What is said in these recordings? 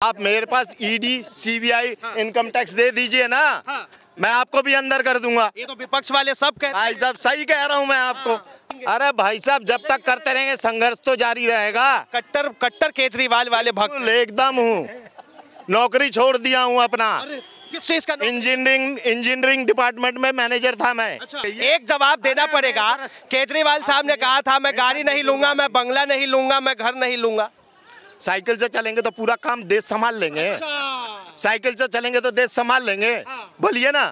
आप मेरे पास ED, CBI, income tax दे दीजिए ना, मैं आपको भी अंदर कर दूंगा। ये तो विपक्ष वाले सब कहते हैं। भाई साहब सही कह रहा हूँ मैं आपको। अरे भाई साहब जब तक करते रहेंगे संघर्ष तो जारी रहेगा। कट्टर केजरीवाल वाले भक्त एकदम हूँ, नौकरी छोड़ दिया हूँ अपना। किस चीज का? इंजीनियरिंग डिपार्टमेंट में मैनेजर था मैं। अच्छा, एक जवाब देना पड़ेगा। केजरीवाल साहब ने कहा था मैं गाड़ी नहीं लूंगा, मैं बंगला नहीं लूंगा, मैं घर नहीं लूंगा। साइकिल से चलेंगे तो पूरा काम देश संभाल लेंगे। साइकिल से चलेंगे तो देश संभाल लेंगे, बोलिए ना।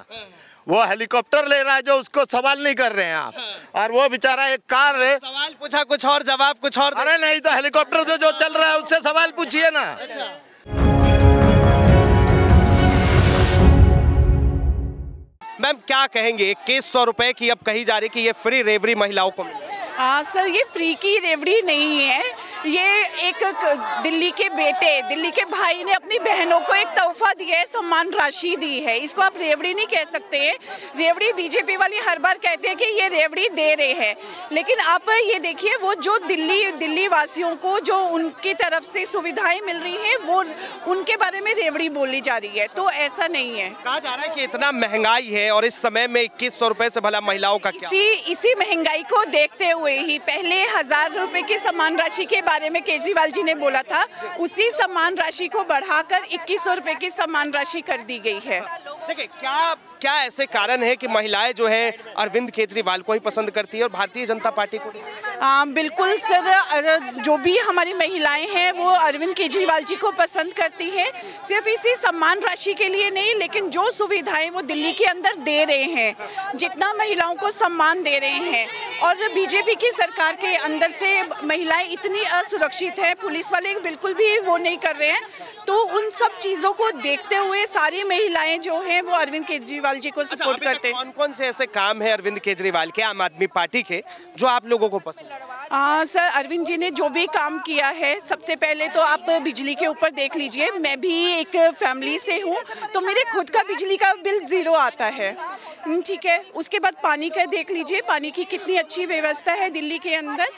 वो हेलीकॉप्टर ले रहा है जो, उसको सवाल नहीं कर रहे हैं आप। और वो बेचारा एक कार है, सवाल पूछा कुछ और, जवाब कुछ और। अरे नहीं तो हेलीकॉप्टर जो चल रहा है उससे सवाल पूछिए ना। मैम क्या कहेंगे, 2100 रुपए की अब कही जा रही कि ये फ्री रेवड़ी महिलाओं को मिले? हाँ सर, ये फ्री की रेवड़ी नहीं है। ये एक दिल्ली के बेटे, दिल्ली के भाई ने अपनी बहनों को एक तोहफा दिया है, सम्मान राशि दी है। इसको आप रेवड़ी नहीं कह सकते हैं। रेवड़ी बीजेपी वाली हर बार कहते हैं कि ये रेवड़ी दे रहे हैं, लेकिन आप ये देखिए वो जो दिल्ली वासियों को जो उनकी तरफ से सुविधाएं मिल रही हैं वो उनके बारे में रेवड़ी बोली जा रही है, तो ऐसा नहीं है। कहा जा रहा है कि इतना महंगाई है और इस समय में 2100 रुपए से भला महिलाओं का क्या? इसी महंगाई को देखते हुए ही पहले 1000 रुपए की सम्मान राशि के बारे में केजरीवाल जी ने बोला था, उसी सम्मान राशि को बढ़ाकर 2100 रुपए की सम्मान राशि कर दी गई है। देखिए क्या ऐसे कारण है कि महिलाएं जो है अरविंद केजरीवाल को ही पसंद करती है और भारतीय जनता पार्टी को? बिल्कुल सर, जो भी हमारी महिलाएं हैं वो अरविंद केजरीवाल जी को पसंद करती है। सिर्फ इसी सम्मान राशि के लिए नहीं, लेकिन जो सुविधाएं वो दिल्ली के अंदर दे रहे हैं, जितना महिलाओं को सम्मान दे रहे हैं, और बीजेपी की सरकार के अंदर से महिलाएं इतनी असुरक्षित है, पुलिस वाले बिल्कुल भी वो नहीं कर रहे हैं। तो उन सब चीज़ों को देखते हुए सारी महिलाएं जो हैं वो अरविंद केजरीवाल जी को सपोर्ट करते हैं। कौन से ऐसे काम है अरविंद केजरीवाल के, आम आदमी पार्टी के, जो आप लोगों को पसंद है? सर, अरविंद जी ने जो भी काम किया है, सबसे पहले तो आप बिजली के ऊपर देख लीजिए। मैं भी एक फैमिली से हूँ, तो मेरे खुद का बिजली का बिल 0 आता है, ठीक है। उसके बाद पानी का देख लीजिए, पानी की कितनी अच्छी व्यवस्था है दिल्ली के अंदर।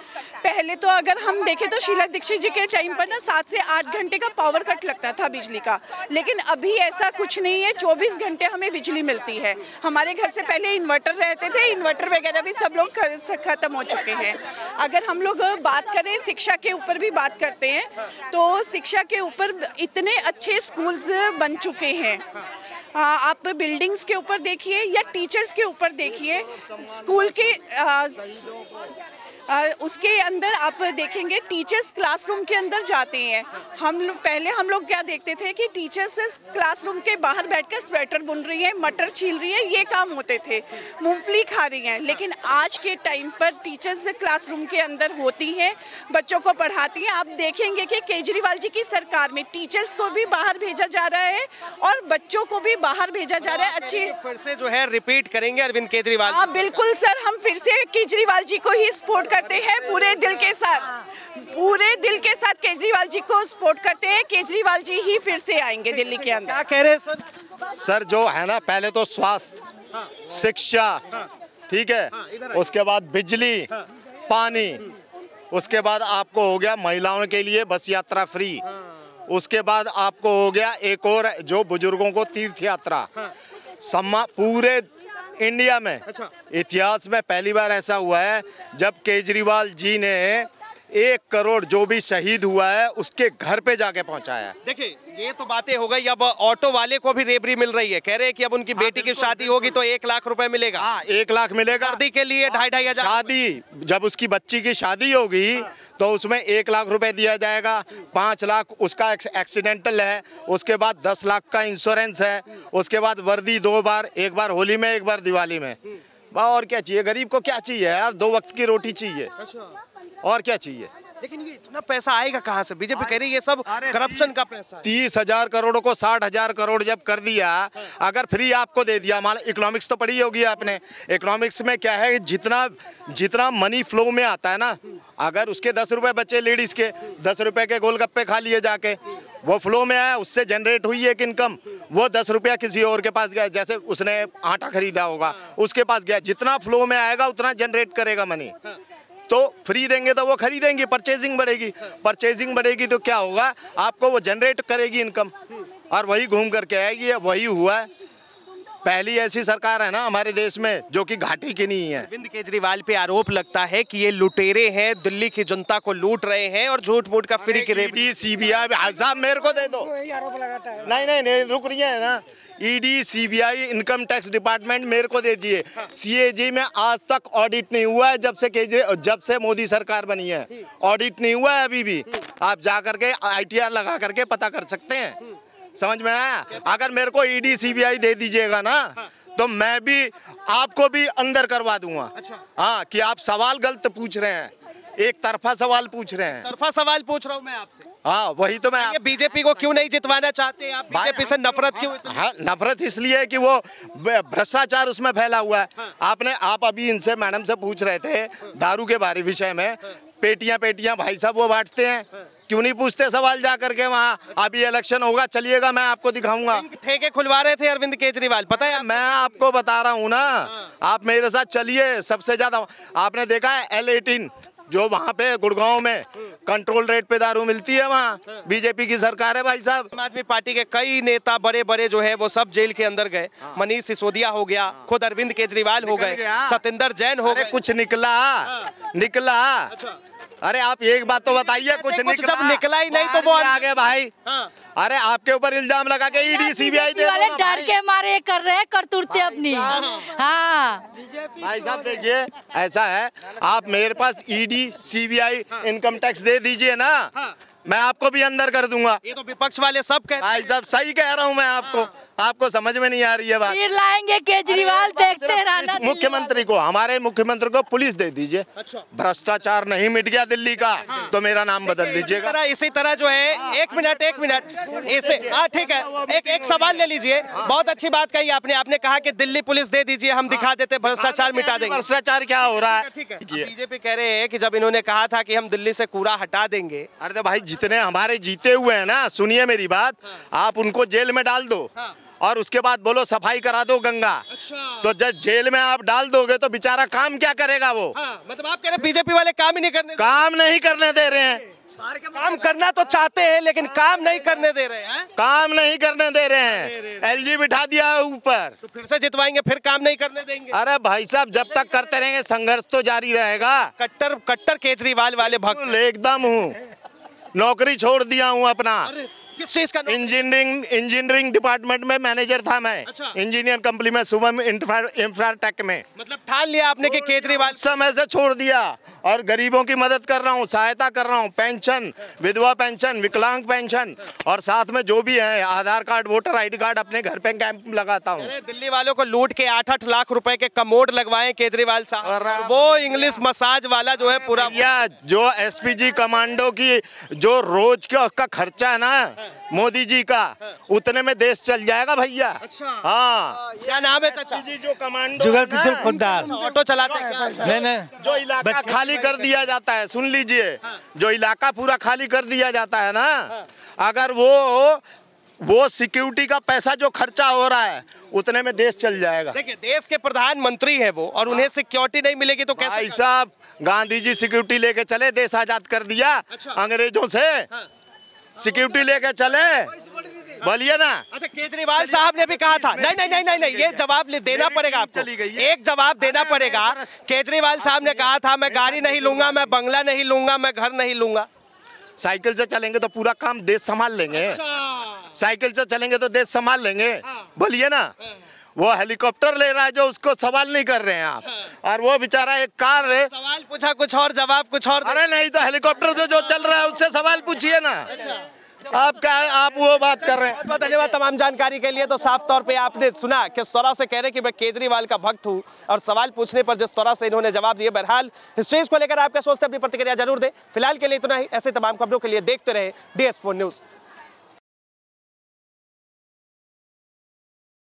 पहले तो अगर हम देखें तो शीला दीक्षित जी के टाइम पर ना 7 से 8 घंटे का पावर कट लगता था बिजली का, लेकिन अभी ऐसा कुछ नहीं है। 24 घंटे हमें बिजली मिलती है। हमारे घर से पहले इन्वर्टर रहते थे, इन्वर्टर वगैरह भी सब लोग खत्म हो चुके हैं। अगर हम लोग बात करें शिक्षा के ऊपर भी बात करते हैं, तो शिक्षा के ऊपर इतने अच्छे स्कूल्स बन चुके हैं। आप बिल्डिंग्स के ऊपर देखिए या टीचर्स के ऊपर देखिए, स्कूल के उसके अंदर आप देखेंगे टीचर्स क्लासरूम के अंदर जाते हैं। हम लोग क्या देखते थे कि टीचर्स क्लासरूम के बाहर बैठकर स्वेटर बुन रही है, मटर छील रही है, ये काम होते थे, मूंगफली खा रही हैं। लेकिन आज के टाइम पर टीचर्स क्लासरूम के अंदर होती हैं, बच्चों को पढ़ाती हैं। आप देखेंगे कि केजरीवाल जी की सरकार में टीचर्स को भी बाहर भेजा जा रहा है और बच्चों को भी बाहर भेजा जा रहा है। अच्छी फिर से जो है रिपीट करेंगे अरविंद केजरीवाल? हाँ बिल्कुल सर, हम फिर से केजरीवाल जी को ही सपोर्ट करते हैं, पूरे दिल के साथ केजरीवाल जी को सपोर्ट करते हैं। केजरीवाल जी ही फिर से आएंगे दिल्ली के अंदर। क्या कह रहे हैं सर? सर जो है ना, पहले तो स्वास्थ्य, शिक्षा, ठीक है, उसके बाद बिजली, पानी, उसके बाद आपको हो गया महिलाओं के लिए बस यात्रा फ्री, उसके बाद आपको हो गया एक और जो बुजुर्गों को तीर्थ यात्रा। पूरे इंडिया में इतिहास में पहली बार ऐसा हुआ है जब केजरीवाल जी ने 1 करोड़ जो भी शहीद हुआ है उसके घर पे जाके पहुंचाया। देखिए ये तो बातें हो गई, अब ऑटो वाले को भी रेवड़ी मिल रही है। कह रहे हैं कि अब उनकी बेटी की शादी होगी तो 1 लाख रुपए मिलेगा। हाँ 1 लाख मिलेगा। शादी के लिए 2,500 शादी, जब उसकी बच्ची की शादी होगी तो उसमें 1 लाख रुपए दिया जाएगा। 5 लाख उसका एक्सीडेंटल है, उसके बाद 10 लाख का इंश्योरेंस है, उसके बाद वर्दी 2 बार, एक बार होली में, एक बार दिवाली में। और क्या चाहिए गरीब को? क्या चाहिए यार? 2 वक्त की रोटी चाहिए, और क्या चाहिए? लेकिन ये इतना पैसा आएगा कहाँ से? बीजेपी कह रही है ये सब करप्शन का पैसा है। 30,000 करोड़ को 60,000 करोड़ जब कर दिया, अगर फ्री आपको दे दिया, मान इकोनॉमिक्स तो पढ़ी होगी आपने। इकोनॉमिक्स में क्या है, जितना मनी फ्लो में आता है ना, अगर उसके 10 रुपए बचे लेडीज के, 10 रुपए के गोलगप्पे खा लिए जाके, वो फ्लो में आया, उससे जनरेट हुई एक इनकम, वो 10 रुपया किसी और के पास गया, जैसे उसने आटा खरीदा होगा उसके पास गया, जितना फ्लो में आएगा उतना जनरेट करेगा मनी। तो फ्री देंगे तो वो खरीदेंगे, परचेजिंग बढ़ेगी। परचेजिंग बढ़ेगी तो क्या होगा, आपको वो जनरेट करेगी इनकम, और वही घूम करके आएगी। वही हुआ है, पहली ऐसी सरकार है ना हमारे देश में जो कि घाटी की नहीं है। अरविंद केजरीवाल पे आरोप लगता है कि ये लुटेरे हैं, दिल्ली की जनता को लूट रहे हैं और झूठ मूठ का फ्री की ईडी सीबीआई साहब मेरे को दे दो। नहीं रुक रही है ना, ED CBI income tax department मेरे को दे दिए। सीएजी में आज तक ऑडिट नहीं हुआ है, जब से मोदी सरकार बनी है ऑडिट नहीं हुआ है अभी भी। आप जा करके ITR लगा करके पता कर सकते हैं। समझ में आया? अगर मेरे को ईडी सीबीआई दे दीजिएगा ना तो मैं भी आपको भी अंदर करवा दूंगा। हाँ, कि आप सवाल गलत पूछ रहे हैं, एक तरफा सवाल पूछ रहे हैं। तरफा सवाल पूछ रहा हूँ मैं आपसे। हाँ, वही तो मैं ये बीजेपी को क्यों नहीं जितवाना चाहते आप? बीजेपी से नफरत क्यों? हाँ, नफरत इसलिए है कि वो भ्रष्टाचार उसमें फैला हुआ है। आप अभी इनसे मैडम से पूछ रहे थे दारू के बारे विषय में, पेटियां भाई साहब वो बांटते हैं, क्यों नहीं पूछते सवाल जा करके वहाँ? अभी इलेक्शन होगा, चलिएगा मैं आपको दिखाऊंगा। ठेके खुलवा रहे थे अरविंद केजरीवाल, पता है? मैं आपको बता रहा हूँ ना, आप मेरे साथ चलिए। सबसे ज्यादा आपने देखा है L18 जो वहाँ पे गुड़गांव में कंट्रोल रेट पे दारू मिलती है, वहाँ बीजेपी की सरकार है भाई साहब। आम आदमी पार्टी के कई नेता बड़े बड़े जो है वो सब जेल के अंदर गए। मनीष सिसोदिया हो गया, खुद अरविंद केजरीवाल हो गए, सत्येंद्र जैन हो गए। कुछ निकला। अरे आप एक बात तो बताइए, कुछ जब निकला ही नहीं तो वो आगे भाई। अरे आपके ऊपर इल्जाम लगा के ईडी सीबीआई वाले डर के मारे कर रहे हैं करतूतें अपनी। हाँ भाई साहब देखिए, ऐसा है, आप मेरे पास ईडी सीबीआई इनकम टैक्स दे दीजिए ना, मैं आपको भी अंदर कर दूंगा। ये तो विपक्ष वाले सब कहते हैं। भाई साहब सही कह रहा हूँ मैं आपको समझ में नहीं आ रही है बात। फिर लाएंगे केजरीवाल, देखते रहना। मुख्यमंत्री को, हमारे मुख्यमंत्री को पुलिस दे दीजिए। भ्रष्टाचार नहीं मिट गया दिल्ली का तो मेरा नाम बदल दीजिएगा। इसी तरह जो है, एक मिनट इसे, ठीक है, एक सवाल ले लीजिए। बहुत अच्छी बात कही आपने कहा कि दिल्ली पुलिस दे दीजिए, हम दिखा देते, भ्रष्टाचार मिटा देंगे। भ्रष्टाचार क्या हो रहा है? ठीक है, बीजेपी कह रहे हैं कि जब इन्होंने कहा था कि हम दिल्ली से कूड़ा हटा देंगे। अरे तो भाई जितने हमारे जीते हुए हैं ना, सुनिए मेरी बात, आप उनको जेल में डाल दो और उसके बाद बोलो सफाई करा दो गंगा। तो जब जेल में आप डाल दोगे तो बेचारा काम क्या करेगा वो? मतलब आप कह रहे बीजेपी वाले काम ही नहीं करने दे रहे हैं। काम करना तो चाहते हैं लेकिन काम नहीं करने दे रहे हैं। काम नहीं करने दे रहे हैं। LG बिठा दिया ऊपर, तो फिर से जितवाएंगे, फिर काम नहीं करने देंगे। अरे भाई साहब जब तक करते रहेंगे संघर्ष तो जारी रहेगा। कट्टर केजरीवाल वाले भक्त एकदम हूँ, नौकरी छोड़ दिया हूँ अपना। किस चीज का? इंजीनियरिंग डिपार्टमेंट में मैनेजर था मैं। अच्छा। इंजीनियर कंपनी में, शुभम इंफ्राटेक में। मतलब ठान लिया आपने कि केजरीवाल समय से छोड़ दिया और गरीबों की मदद कर रहा हूँ, सहायता कर रहा हूँ, पेंशन, विधवा पेंशन, विकलांग पेंशन, और साथ में जो भी है आधार कार्ड, वोटर ID कार्ड अपने घर पे कैंप लगाता हूँ। दिल्ली वालों को लूट के 8-8 लाख रुपए के कमोड लगवाए केजरीवाल साहब, वो इंग्लिश मसाज वाला जो है पूरा। जो SPG कमांडो की जो रोज का खर्चा है ना मोदी जी का, उतने में देश चल जाएगा भैया। अच्छा। हाँ, क्या नाम है चाचा? जो कमांडो जुगल किशोर खुद्दार, ऑटो चलाते हैं क्या? जो इलाका खाली कर दिया जाता है, सुन लीजिए, जो इलाका पूरा खाली कर दिया जाता है ना, अगर वो सिक्योरिटी का पैसा जो खर्चा हो रहा है उतने में देश चल जाएगा। देखिए, देश के प्रधानमंत्री है वो, और उन्हें सिक्योरिटी नहीं मिलेगी तो कैसे? भाई साहब गांधी जी सिक्योरिटी लेके चले, देश आजाद कर दिया। अंग्रेजों से सिक्योरिटी लेके चले, बोलिए ना। अच्छा, केजरीवाल साहब ने भी कहा था, नहीं, ये जवाब देना पड़ेगा आपको, एक जवाब देना पड़ेगा। केजरीवाल साहब ने कहा था मैं गाड़ी नहीं लूंगा, मैं बंगला नहीं लूंगा, मैं घर नहीं लूंगा। साइकिल से चलेंगे तो पूरा काम देश संभाल लेंगे। साइकिल से चलेंगे तो देश संभाल लेंगे, बोलिए ना। वो हेलीकॉप्टर ले रहा है जो, उसको सवाल नहीं कर रहे हैं आप, और वो बेचारा एक कार है, सवाल पूछा कुछ और, जवाब कुछ और। अरे नहीं तो हेलीकॉप्टर जो चल रहा है उससे सवाल पूछिए ना। आप वो बात कर रहे हैं। बहुत धन्यवाद तमाम जानकारी के लिए। तो साफ तौर पे आपने सुना किस तरह से कह रहे कि मैं केजरीवाल का भक्त हूं, और सवाल पूछने पर जिस तरह से इन्होंने जवाब दिए। बहरहाल इस चीज को लेकर आप क्या सोचते हैं, अपनी प्रतिक्रिया जरूर दें। फिलहाल के लिए इतना ही। ऐसे तमाम खबरों के लिए देखते रहे DS4 न्यूज।